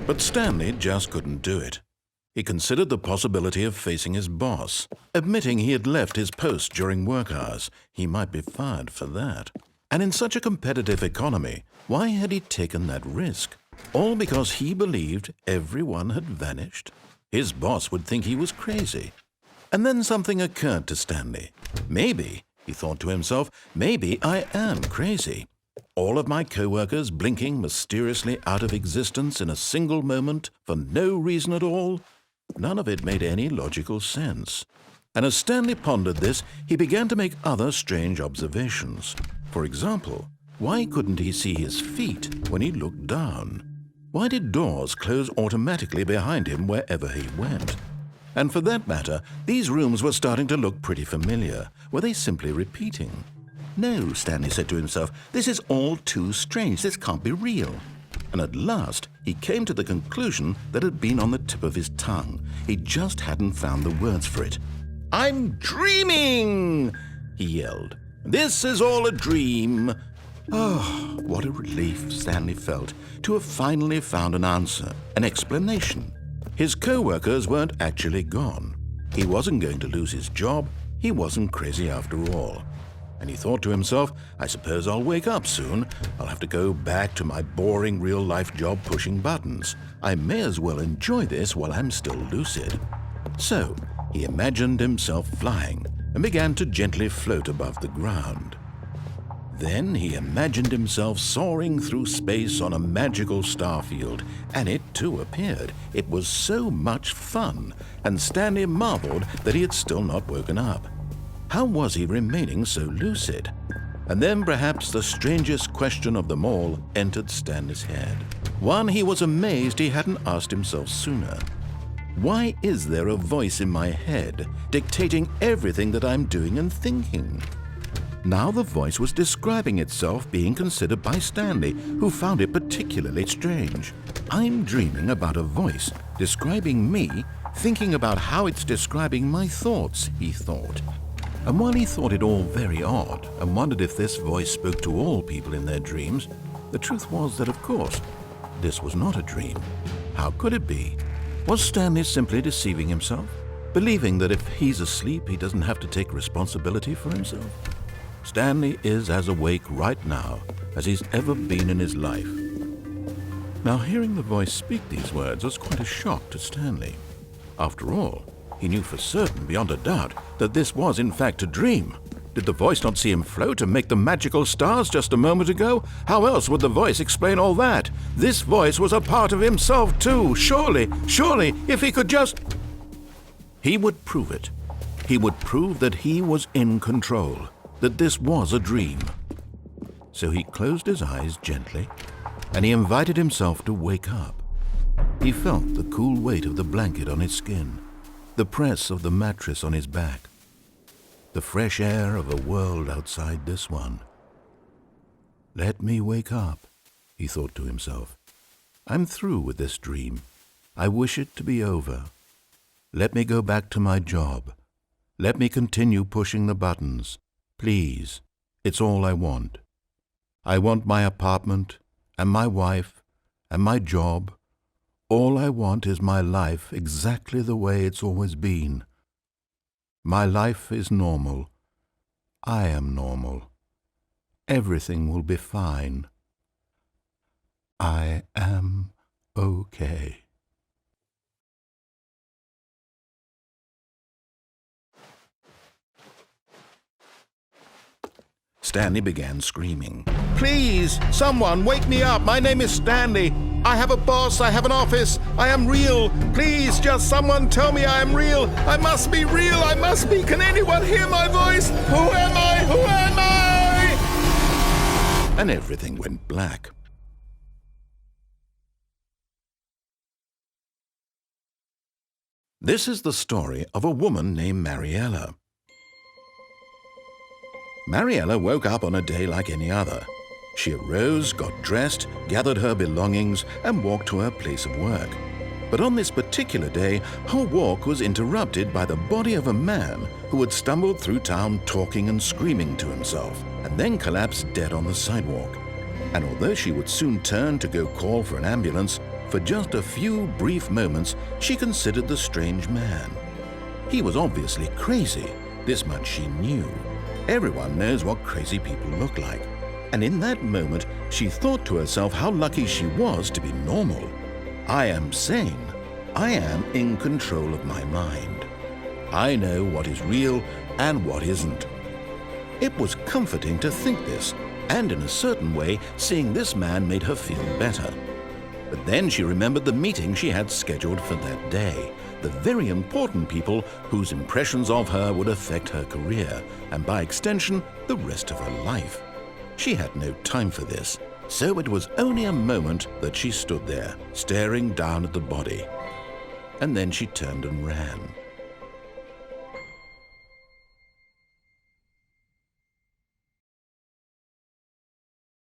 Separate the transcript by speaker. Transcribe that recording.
Speaker 1: But Stanley just couldn't do it. He considered the possibility of facing his boss, admitting he had left his post during work hours. He might be fired for that. And in such a competitive economy, why had he taken that risk? All because he believed everyone had vanished? His boss would think he was crazy. And then something occurred to Stanley. Maybe, he thought to himself, maybe I am crazy. All of my co-workers blinking mysteriously out of existence in a single moment for no reason at all? None of it made any logical sense. And as Stanley pondered this, he began to make other strange observations. For example, why couldn't he see his feet when he looked down? Why did doors close automatically behind him wherever he went? And for that matter, these rooms were starting to look pretty familiar. Were they simply repeating? No, Stanley said to himself, this is all too strange. This can't be real. And at last, he came to the conclusion that had been on the tip of his tongue. He just hadn't found the words for it. "I'm dreaming!" he yelled. "This is all a dream." Oh, what a relief Stanley felt to have finally found an answer, an explanation. His co-workers weren't actually gone. He wasn't going to lose his job. He wasn't crazy after all. And he thought to himself, I suppose I'll wake up soon. I'll have to go back to my boring real-life job pushing buttons. I may as well enjoy this while I'm still lucid. So he imagined himself flying and began to gently float above the ground. Then he imagined himself soaring through space on a magical starfield, and it too appeared. It was so much fun, and Stanley marveled that he had still not woken up. How was he remaining so lucid? And then perhaps the strangest question of them all entered Stanley's head. One he was amazed he hadn't asked himself sooner. Why is there a voice in my head dictating everything that I'm doing and thinking? Now the voice was describing itself being considered by Stanley, who found it particularly strange. I'm dreaming about a voice describing me, thinking about how it's describing my thoughts, he thought. And while he thought it all very odd and wondered if this voice spoke to all people in their dreams, the truth was that, of course, this was not a dream. How could it be? Was Stanley simply deceiving himself, believing that if he's asleep, he doesn't have to take responsibility for himself? Stanley is as awake right now as he's ever been in his life. Now, hearing the voice speak these words was quite a shock to Stanley. After all, he knew for certain, beyond a doubt, that this was in fact a dream. Did the voice not see him float and make the magical stars just a moment ago? How else would the voice explain all that? This voice was a part of himself too. Surely, if he could just... He would prove it. He would prove that he was in control, that this was a dream. So he closed his eyes gently, and he invited himself to wake up. He felt the cool weight of the blanket on his skin, the press of the mattress on his back, the fresh air of a world outside this one. Let me wake up, he thought to himself. I'm through with this dream. I wish it to be over. Let me go back to my job. Let me continue pushing the buttons. Please, it's all I want. I want my apartment and my wife and my job. All I want is my life exactly the way it's always been. My life is normal. I am normal. Everything will be fine. I am okay. Stanley began screaming. Please, someone, wake me up. My name is Stanley. I have a boss. I have an office. I am real. Please, just someone tell me I am real. I must be real. I must be. Can anyone hear my voice? Who am I? Who am I? And everything went black. This is the story of a woman named Mariella. Mariella woke up on a day like any other. She arose, got dressed, gathered her belongings, and walked to her place of work. But on this particular day, her walk was interrupted by the body of a man who had stumbled through town talking and screaming to himself, and then collapsed dead on the sidewalk. And although she would soon turn to go call for an ambulance, For just a few brief moments, she considered the strange man. He was obviously crazy. This much she knew. Everyone knows what crazy people look like. And in that moment, she thought to herself how lucky she was to be normal. I am sane. I am in control of my mind. I know what is real and what isn't. It was comforting to think this, and in a certain way, seeing this man made her feel better. But then she remembered the meeting she had scheduled for that day, the very important people whose impressions of her would affect her career, and by extension, the rest of her life. She had no time for this, so it was only a moment that she stood there, staring down at the body. And then she turned and ran.